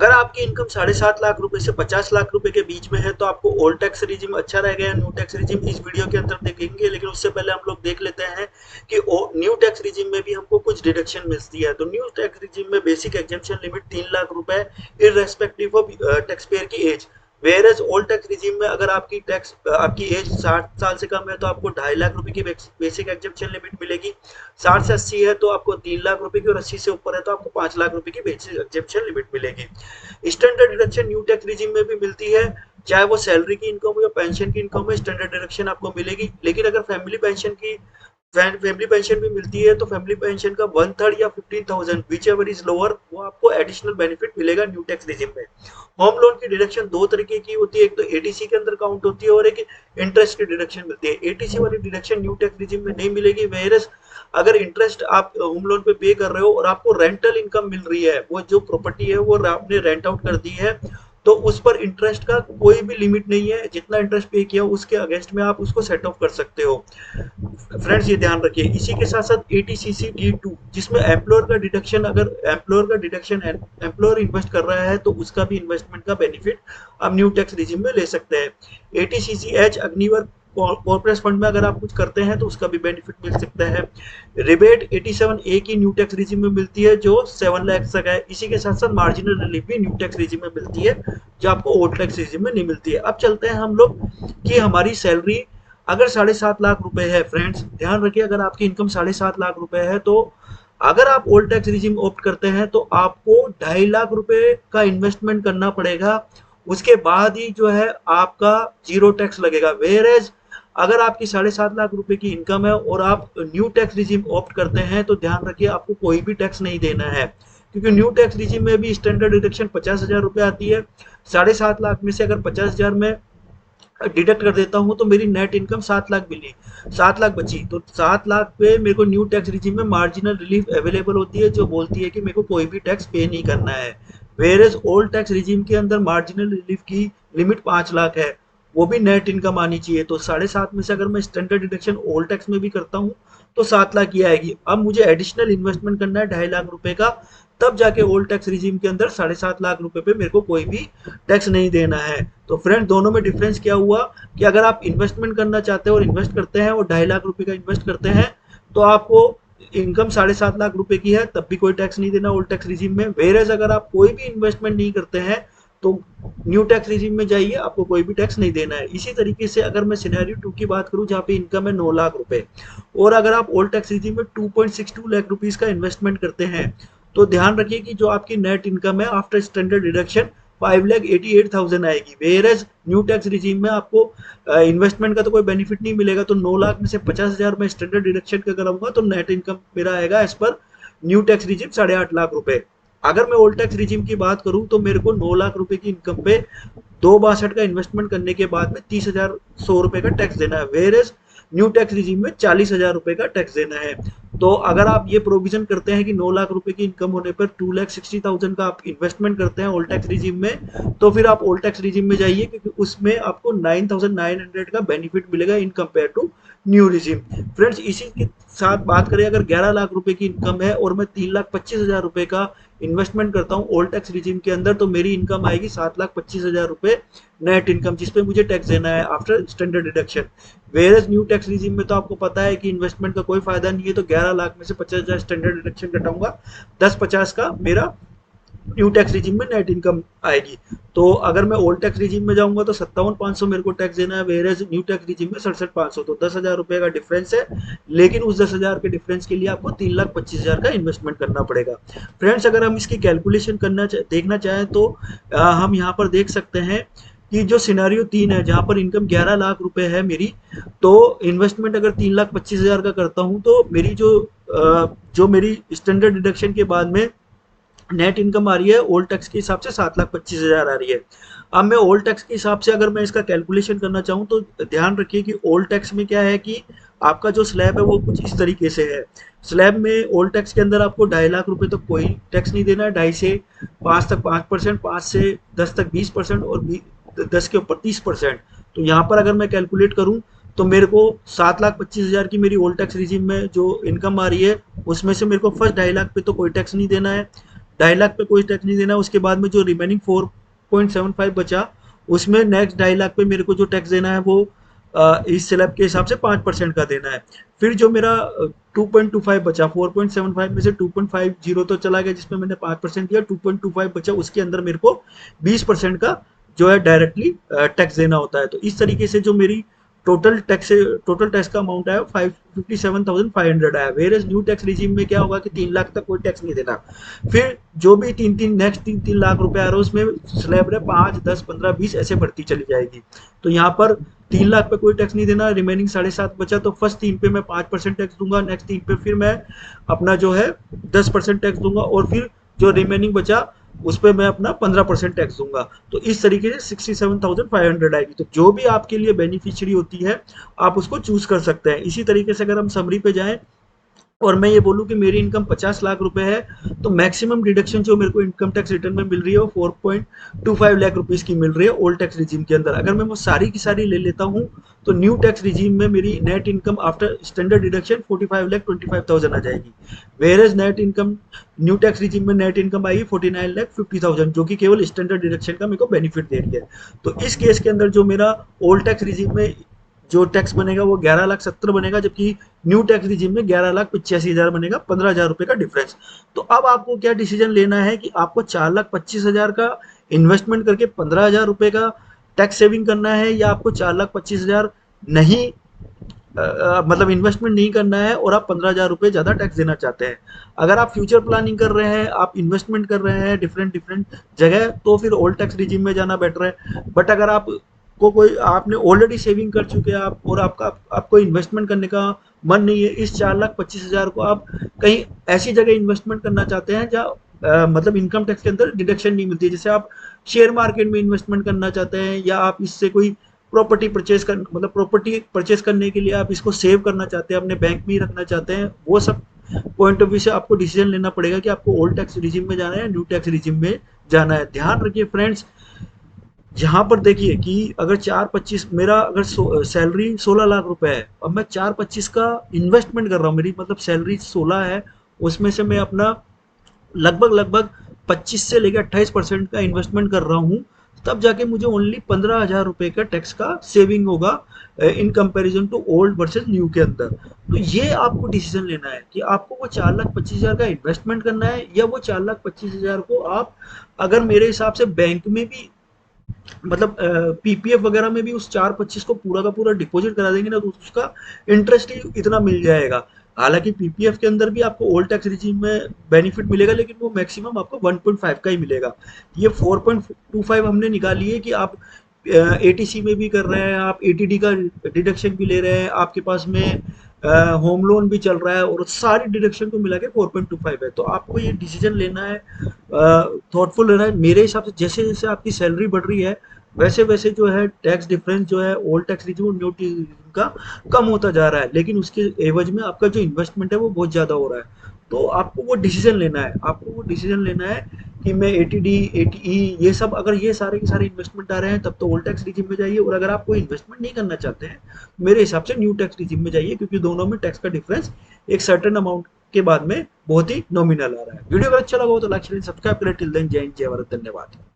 अगर आपकी इनकम 7.5 लाख रुपए से 50 लाख रुपए के बीच में है तो आपको ओल्ड टैक्स रिजीम अच्छा रहेगा या न्यू टैक्स रिजीम, इस वीडियो के अंदर देखेंगे। लेकिन उससे पहले हम लोग देख लेते हैं कि न्यू टैक्स रिजीम में भी हमको कुछ डिडक्शन मिलती है। तो न्यू टैक्स रिजीम में बेसिक एग्जेम्पशन लिमिट 3 लाख रुपए इररेस्पेक्टिव ऑफ टैक्स पेयर की age. Where old tax regime में अगर आपकी एज 60 साल से कम है तो आपको 2.5 लाख रुपए की बेसिक एग्जेम्पशन लिमिट मिलेगी। 60 से 80 है तो आपको 3 लाख रुपए की, और 80 से ऊपर है तो आपको 5 लाख रुपए की बेसिक एग्जेम्पशन लिमिट मिलेगी। Standard deduction new tax regime में भी मिलती है, चाहे वो सैलरी की इनकम हो या पेंशन की इनकम हो, स्टैंडर्ड डिडक्शन आपको मिलेगी। लेकिन अगर फैमिली पेंशन भी मिलती है तो फैमिली पेंशन का 1/3 या 15,000 विच एवर इज लोअर, वो आपको एडिशनल बेनिफिट मिलेगा न्यू टैक्स रिजीम में। होम लोन की डिडक्शन दो तरीके की होती है, एक तो एटीसी के अंदर काउंट होती है और एक इंटरेस्ट की डिडक्शन मिलती है। एटीसी वाली डिडक्शन न्यू टैक्स रिजीम में नहीं मिलेगी। वेरस अगर इंटरेस्ट आप होम लोन पे कर रहे हो और आपको रेंटल इनकम मिल रही है, वो जो प्रॉपर्टी है वो आपने रेंट आउट कर दी है, तो उस पर इंटरेस्ट का कोई भी लिमिट नहीं है। जितना इंटरेस्ट पे किया उसके अगेंस्ट में आप उसको सेट ऑफ कर सकते हो। फ्रेंड्स ये ध्यान रखिए। इसी के साथ साथ एटीसीसी डी2 जिसमें एम्प्लॉयर का डिडक्शन, अगर एम्प्लॉयर का डिडक्शन है, एम्प्लॉयर इन्वेस्ट कर रहा है तो उसका भी इन्वेस्टमेंट का बेनिफिट आप न्यू टैक्स रिजीम में ले सकते हैं। एटीसीसी एच अग्निवर कॉर्पोरेट फंड में अगर आप कुछ करते हैं तो उसका भी बेनिफिट मिल सकता है। रिबेट 87A की न्यू टैक्स रिजीम में मिलती है जो 7 लाख तक है। इसी के साथ साथ मार्जिनल रिलीफ भी न्यू टैक्स रिजीम में मिलती है जो आपको ओल्ड टैक्स रिजीम में नहीं मिलती है। अब चलते हैं हम लोग कि हमारी सैलरी अगर 7.5 लाख रुपए है। फ्रेंड्स ध्यान रखिए, अगर आपकी इनकम 7.5 लाख रुपए है तो अगर आप ओल्ड टैक्स रिजीम ऑप्ट करते हैं तो आपको 2.5 लाख रुपए का इन्वेस्टमेंट करना पड़ेगा। उसके बाद ही जो है आपका जीरो टैक्स लगेगा। वेयर एज अगर आपकी 7.5 लाख रुपए की इनकम है और आप न्यू टैक्स रिजीम ऑप्ट करते हैं तो ध्यान रखिए आपको कोई भी टैक्स नहीं देना है, क्योंकि न्यू टैक्स रिजीम में भी स्टैंडर्ड डिडक्शन 50,000 रुपए आती है। 7.5 लाख में से अगर 50,000 में डिडक्ट कर देता हूं तो मेरी नेट इनकम 7 लाख मिली, 7 लाख बची। तो 7 लाख पे मेरे को न्यू टैक्स रिजीम में मार्जिनल रिलीफ अवेलेबल होती है जो बोलती है कि मेरे को कोई भी टैक्स पे नहीं करना है। Whereas old tax regime के अंदर मार्जिनल रिलीफ की लिमिट 5 लाख है, वो भी नेट इनकम आनी चाहिए। तो 7.5 में से अगर मैं स्टैंडर्ड डिडक्शन ओल्ड टैक्स में भी करता हूँ तो 7 लाख ही आएगी। अब मुझे एडिशनल इन्वेस्टमेंट करना है 2.5 लाख रुपए का, तब जाके ओल्ड टैक्स रिजीम के अंदर 7.5 लाख रुपए पे मेरे को कोई भी टैक्स नहीं देना है। तो फ्रेंड दोनों में डिफरेंस क्या हुआ कि अगर आप इन्वेस्टमेंट करना चाहते हैं और इन्वेस्ट करते हैं और 2.5 लाख रुपए का इन्वेस्ट करते हैं तो आपको इनकम 7.5 लाख रुपए की है तब भी कोई टैक्स नहीं देना ओल्ड टैक्स रिजीम में। वेरेज अगर आप कोई भी इन्वेस्टमेंट नहीं करते हैं तो न्यू टैक्स रिजीम में जाइए, आपको कोई भी टैक्स नहीं देना है। इसी तरीके से अगर मैं सिनेरियो 2 की बात करूं जहां पे इनकम है 9 लाख रुपए और अगर आप ओल्ड टैक्स रिजीम में 2.62 लाख रुपीस का इन्वेस्टमेंट करते हैं तो ध्यान रखिए कि जो आपकी नेट इनकम है आफ्टर स्टैंडर्ड डिडक्शन 5,88,000 आएगी। वेयरएज न्यू टैक्स रिजीम में आपको इन्वेस्टमेंट का तो कोई बेनिफिट नहीं मिलेगा। तो 9 लाख में से 50,000 में स्टैंडर्ड डिडक्शन का कराऊंगा तो नेट इनकम मेरा आएगा as per new tax regime 8.5 lakh रुपए। अगर मैं ओल्ड टैक्स रिजीम की बात करूं तो मेरे को 9 लाख रुपए की इनकम पे 2.62 का इन्वेस्टमेंट करने के बाद में 30,100 रुपए का टैक्स देना है। वेयरएज न्यू टैक्स रिजीम में 40,000 रुपए का टैक्स देना है। तो अगर आप ये प्रोविजन करते हैं कि 9 लाख रुपए की इनकम होने पर 2,60,000 का आप इन्वेस्टमेंट करते हैं ओल्ड टैक्स रिजीम में, तो फिर आप ओल्ड टैक्स रिजीम में जाइए क्योंकि उसमें आपको 9,900 का बेनिफिट मिलेगा in compare to new regime. Friends इसी के साथ बात करें, अगर 11 लाख रुपए की इनकम है और मैं 3,25,000 रुपए का इन्वेस्टमेंट करता हूँ ओल्ड टैक्स रिजीम के अंदर तो मेरी इनकम आएगी 7,25,000 रुपए नेट इनकम, जिसपे मुझे टैक्स देना है after standard deduction. Versus new tax regime में तो आपको पता है कि इन्वेस्टमेंट का कोई फायदा नहीं है, तो 11 लाख में से 50,000 स्टैंडर्ड डिडक्शन घटाऊंगा, 10-50 का मेरा न्यू टैक्स रिजीम में नेट इनकम आएगी। तो अगर मैं ओल्ड टैक्स रिजीम में जाऊंगा तो 57,500 मेरे को टैक्स देना है, वेरेज न्यू टैक्स रिजीम में 67,500, तो 10,000 रुपए का डिफरेंस है। लेकिन उस 10,000 के डिफरेंस के लिए आपको 3,25,000 का इन्वेस्टमेंट करना पड़ेगा। फ्रेंड्स अगर हम इसकी कैलकुलेशन देखना चाहें तो हम यहाँ पर देख सकते हैं कि जो सिनारियो 3 है जहां पर इनकम 11 लाख रुपए है मेरी, तो इन्वेस्टमेंट अगर 3,25,000 का करता हूं तो मेरी जो मेरी स्टैंडर्ड डिडक्शन के बाद में नेट इनकम आ रही है ओल्ड टैक्स के हिसाब से 7,25,000 आ रही है। अब मैं ओल्ड टैक्स के हिसाब से अगर मैं इसका कैलकुलेशन करना चाहूँ तो ध्यान रखिए कि ओल्ड टैक्स में क्या है कि आपका जो स्लैब है वो कुछ इस तरीके से है। स्लैब में ओल्ड टैक्स के अंदर आपको 2.5 लाख रुपए तक कोई टैक्स नहीं देना है, 2.5 से 5 तक 5%, 5 से 10 तक 20% और 10 के ऊपर 30%। तो यहाँ पर अगर मैं कैलकुलेट करूँ तो मेरे को 7,25,000 की मेरी ओल्ड टैक्स रिजीम में जो इनकम आ रही है उसमें से मेरे को फर्स्ट 2.5 लाख पे तो कोई टैक्स नहीं देना है, 2.5 लाख पे कोई टैक्स नहीं देना। उसके बाद में जो रिमेनिंग 4.75 बचा, उसमें नेक्स्ट 2.5 लाख पे मेरे को जो टैक्स देना है वो इस स्लैब के हिसाब से 5% का देना है। फिर जो मेरा 2.25 बचा, 4.75 में से 2.50 तो चला गया जिसमें मैंने 5% दिया, 2.25 बचा, उसके अंदर मेरे को 20% का जो है डायरेक्टली टैक्स देना होता है। तो इस तरीके से जो मेरी टोटल टैक्स का अमाउंट आया 57,500 आया। Whereas new tax regime में क्या होगा कि 3 लाख तक कोई टैक्स नहीं देना। फिर जो भी नेक्स्ट 3 लाख रुपए आ रहा है उसमें स्लैब है 5, 10, 15, 20 ऐसे बढ़ती चली जाएगी। तो यहाँ पर 3 लाख पे कोई टैक्स नहीं देना, रिमेनिंग 7.5 बचा, तो फर्स्ट 3 पे मैं 5% टैक्स दूंगा, नेक्स्ट 3 पे फिर मैं अपना जो है 10% टैक्स दूंगा, और फिर जो रिमेनिंग बचा उस पर मैं अपना 15% टैक्स दूंगा। तो इस तरीके से 67,500 आएगी। तो जो भी आपके लिए बेनिफिशियरी होती है आप उसको चूज कर सकते हैं। इसी तरीके से अगर हम समरी पे जाएं और मैं ये बोलूं कि मेरी इनकम 50 लाख रुपए है, तो मैक्सिमम डिडक्शन जो मेरे को इनकम टैक्स रिटर्न में मिल रही है वो 4.25 लाख रुपीस की मिल रही है ओल्ड टैक्स रिजीम के अंदर। अगर मैं वो सारी की सारी ले लेता हूँ तो न्यू टैक्स रिजीम में मेरी net income after standard deduction 45,25,000 आ जाएगी। Whereas net income new tax regime में नेट इनकम आएगी 49,50,000, जो कि केवल स्टैंडर्ड डिडक्शन का मेरे को बेनिफिट दे रही है। तो इस केस के अंदर जो मेरा ओल्ड टैक्स रिजीम में जो टैक्स बनेगा वो 11,70,000 बनेगा, जबकि न्यू टैक्स रिजीम में 11,85,000 बनेगा, 15,000 रुपए का डिफरेंस। तो अब आपको क्या डिसीजन लेना है कि आपको 4,25,000 का इन्वेस्टमेंट करके 15,000 रुपए का टैक्स सेविंग करना है, या आपको 4,25,000 नहीं मतलब इन्वेस्टमेंट नहीं करना है और आप 15,000 रुपए ज्यादा टैक्स देना चाहते हैं। अगर आप फ्यूचर प्लानिंग कर रहे हैं, आप इन्वेस्टमेंट कर रहे हैं डिफरेंट डिफरेंट जगह, तो फिर ओल्ड टैक्स रिजीम में जाना बेटर है। बट अगर आप को कोई आपने ऑलरेडी सेविंग कर चुके हैं आप, और आपको इन्वेस्टमेंट करने का मन नहीं है, इस 4,25,000 को आप कहीं ऐसी जगह इन्वेस्टमेंट करना चाहते हैं जहाँ मतलब इनकम टैक्स के अंदर डिडक्शन नहीं मिलती है, जैसे आप शेयर मार्केट में इन्वेस्टमेंट करना चाहते हैं, या आप इससे कोई प्रॉपर्टी परचेज करने के लिए आप इसको सेव करना चाहते हैं, अपने बैंक में ही रखना चाहते हैं। वो सब पॉइंट ऑफ व्यू से आपको डिसीजन लेना पड़ेगा कि आपको ओल्ड टैक्स रिजिम में जाना है या न्यू टैक्स रिजिम में जाना है। ध्यान रखिए फ्रेंड्स, यहाँ पर देखिए कि अगर 4,25 मेरा अगर सैलरी 16 लाख रुपए है, अब मैं 4,25 का इन्वेस्टमेंट कर रहा हूँ, मेरी मतलब सैलरी 16 है, उसमें से मैं अपना लगभग 25 से लेकर 28% का इन्वेस्टमेंट कर रहा हूँ, तब जाके मुझे ओनली 15,000 रुपए का टैक्स का सेविंग होगा in comparison to old versus new के अंदर। तो ये आपको डिसीजन लेना है कि आपको वो 4,25,000 का इन्वेस्टमेंट करना है, या वो 4,25,000 को आप, अगर मेरे हिसाब से बैंक में भी मतलब पीपीएफ वगैरह में भी उस 4,25 को पूरा का पूरा डिपॉजिट करा देंगे ना, तो उसका इंटरेस्ट ही इतना मिल जाएगा। हालांकि पीपीएफ के अंदर भी आपको ओल्ड टैक्स रिजीम में बेनिफिट मिलेगा, लेकिन वो मैक्सिमम आपको 1.5 का ही मिलेगा। ये 4.25 हमने निकाली है कि आप एटीसी में भी कर रहे हैं, आप एटीडी का डिडक्शन भी ले रहे हैं, आपके पास में होम लोन भी चल रहा है, और सारी डिडक्शन को मिला के 4.25 है। तो आपको ये डिसीजन लेना है, थॉटफुल रहना है। मेरे हिसाब से जैसे जैसे आपकी सैलरी बढ़ रही है वैसे वैसे जो है टैक्स डिफरेंस जो है ओल्ड टैक्स रिजीम और न्यू रिजीम का कम होता जा रहा है, लेकिन उसके एवज में आपका जो इन्वेस्टमेंट है वो बहुत ज़्यादा हो रहा है। तो आपको वो डिसीजन लेना है, कि मैं एटीडी एटीई ये सब, अगर ये सारे के सारे इन्वेस्टमेंट आ रहे हैं तब तो ओल्ड टैक्स रिजीम में जाइए, और अगर आप कोई इन्वेस्टमेंट नहीं करना चाहते हैं मेरे हिसाब से न्यू टैक्स रिजीम में जाइए, क्योंकि दोनों में टैक्स का डिफरेंस एक सर्टेन अमाउंट के बाद में बहुत ही नॉमिनल आ रहा है। वीडियो अगर अच्छा लगा हो तो लाइक शेयर सब्सक्राइब करें। टिल देन जय हिंद, जय भारत, धन्यवाद।